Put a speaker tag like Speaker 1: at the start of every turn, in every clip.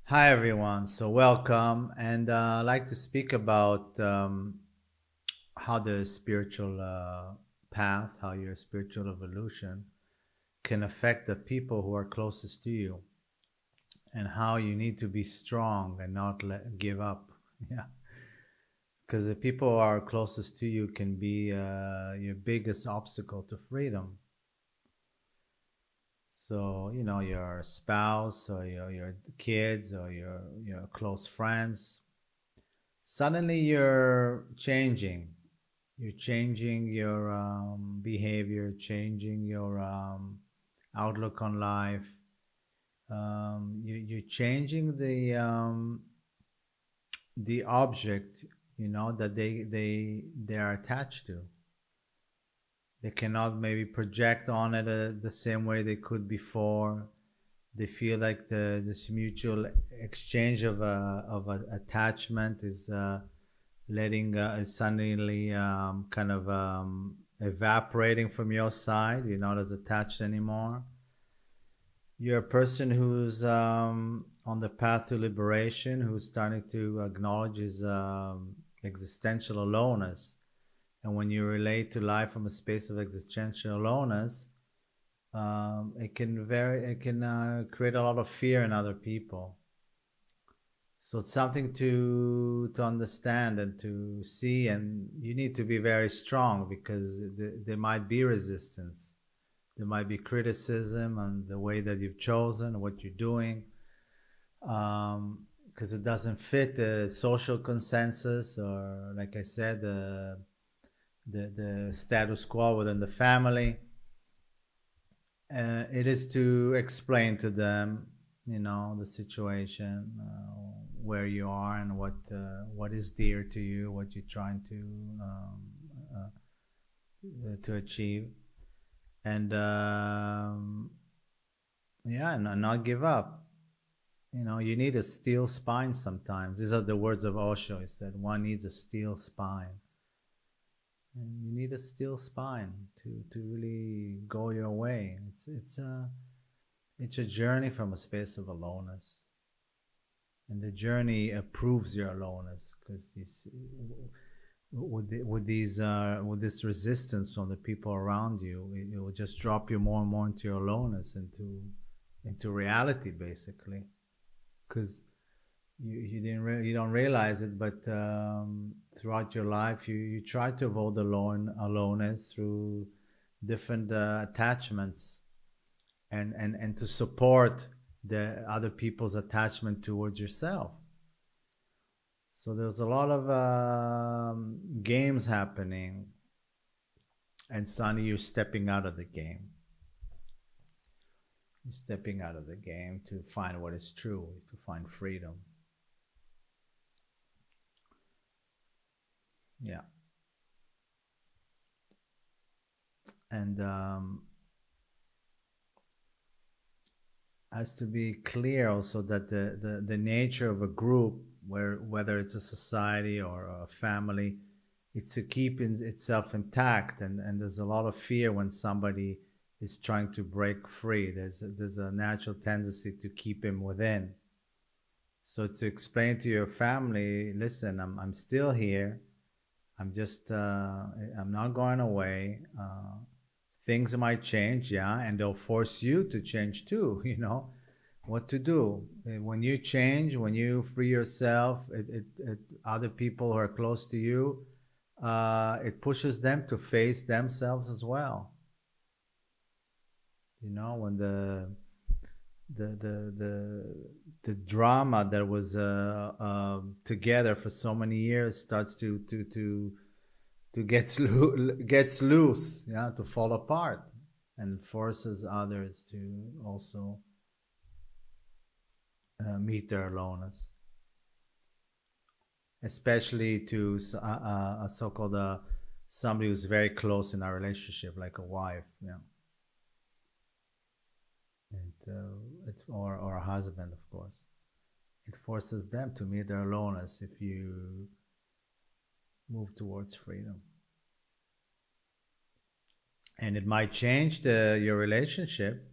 Speaker 1: Hi everyone, so welcome, and I'd like to speak about how the spiritual path, how your spiritual evolution can affect the people who are closest to you, and how you need to be strong and not give up. Yeah, because the people who are closest to you can be your biggest obstacle to freedom. So your spouse or your kids or your close friends. Suddenly you're changing your behavior, changing your outlook on life. You're changing the object, that they are attached to. They cannot maybe project on it the same way they could before. They feel like this mutual exchange of attachment is letting is suddenly kind of evaporating from your side. You're not as attached anymore. You're a person who's on the path to liberation, who's starting to acknowledge his existential aloneness. And when you relate to life from a space of existential aloneness, it can create a lot of fear in other people. So it's something to understand and to see, and you need to be very strong because there might be resistance, there might be criticism on the way that you've chosen, what you're doing, because it doesn't fit the social consensus, or like I said, the status quo within the family. It is to explain to them, the situation, where you are, and what is dear to you, what you're trying to achieve, and yeah, and not give up. You need a steel spine sometimes. These are the words of Osho. He said one needs a steel spine, and you need a steel spine to really go your way. It's a journey from a space of aloneness, and the journey proves your aloneness, because you see, with this resistance from the people around you, it will just drop you more and more into your aloneness, into reality, basically, because you don't realize it, but throughout your life you try to avoid aloneness through different attachments, and to support the other people's attachment towards yourself. So there's a lot of games happening, and suddenly you're stepping out of the game. You're stepping out of the game to find what is true, to find freedom. Yeah. And has to be clear also that the nature of a group, whether it's a society or a family, it's to keep itself intact, and there's a lot of fear when somebody is trying to break free. There's a natural tendency to keep him within. So to explain to your family, listen, I'm still here. I'm not going away. Things might change, yeah, and they'll force you to change too. What to do when you change, when you free yourself. Other people who are close to you, it pushes them to face themselves as well. When the the drama that was together for so many years starts to gets loose, yeah, to fall apart, and forces others to also meet their aloneness, especially to a so-called somebody who's very close in our relationship, like a wife, or a husband, of course. It forces them to meet their aloneness if you move towards freedom. And it might change your relationship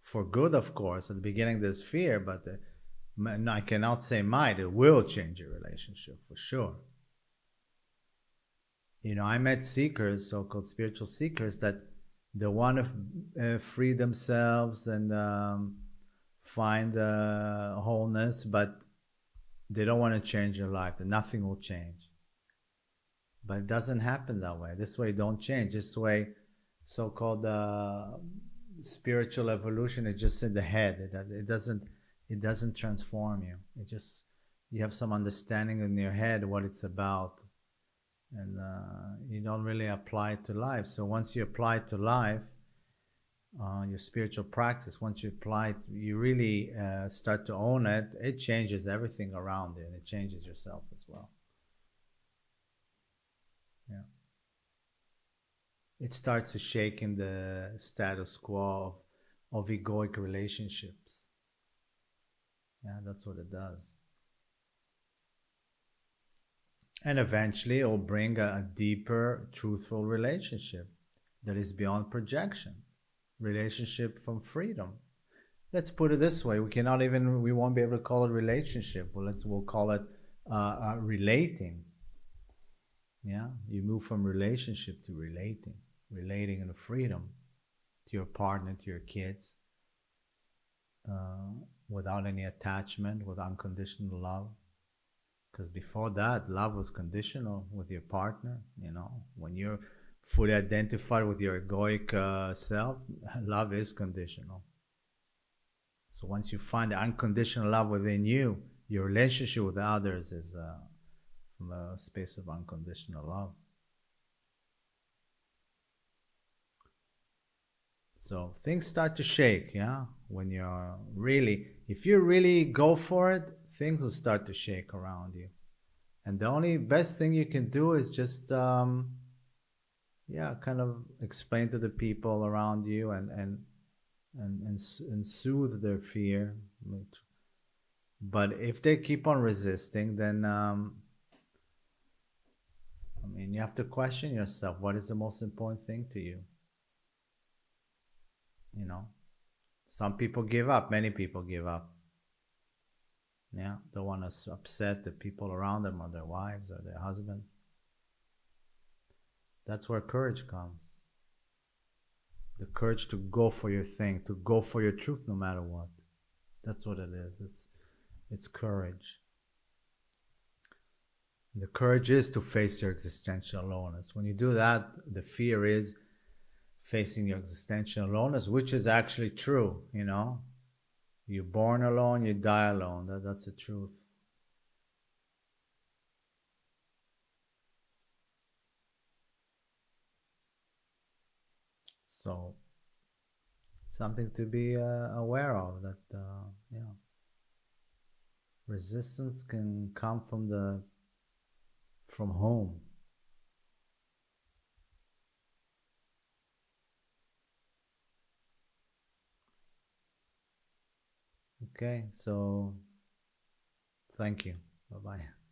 Speaker 1: for good, of course. At the beginning there's fear, but No, I cannot say might. It will change your relationship for sure. I met seekers, so-called spiritual seekers, that they want to free themselves and find wholeness, but they don't want to change their life. That nothing will change. But it doesn't happen that way. This way, don't change. This way, so-called spiritual evolution is just in the head. It doesn't transform you. It just, you have some understanding in your head what it's about, and you don't really apply it to life. So once you apply it to life, your spiritual practice, once you apply it, you really start to own it. It changes everything around it, and it changes yourself as well. Yeah. It starts to shake in the status quo of egoic relationships. Yeah, that's what it does. And eventually it will bring a deeper, truthful relationship that is beyond projection. Relationship from freedom. Let's put it this way: we won't be able to call it relationship. We'll call it relating. Yeah, you move from relationship to relating in freedom to your partner, to your kids, without any attachment, with unconditional love. Because before that, love was conditional with your partner. When you're fully identified with your egoic self, love is conditional. So once you find the unconditional love within you, your relationship with others is from a space of unconditional love. So things start to shake, yeah? If you really go for it, things will start to shake around you. And the only best thing you can do is just, kind of explain to the people around you and soothe their fear. But if they keep on resisting, then, you have to question yourself. What is the most important thing to you? Some people give up. Many people give up. Yeah, don't want to upset the people around them, or their wives or their husbands. That's where courage comes. The courage to go for your thing, to go for your truth no matter what. That's what it is. It's courage. The courage is to face your existential aloneness. When you do that, the fear is facing your existential aloneness, which is actually true. You're born alone, you die alone. That's the truth. So, something to be aware of, that resistance can come from home. Okay, so thank you. Bye-bye.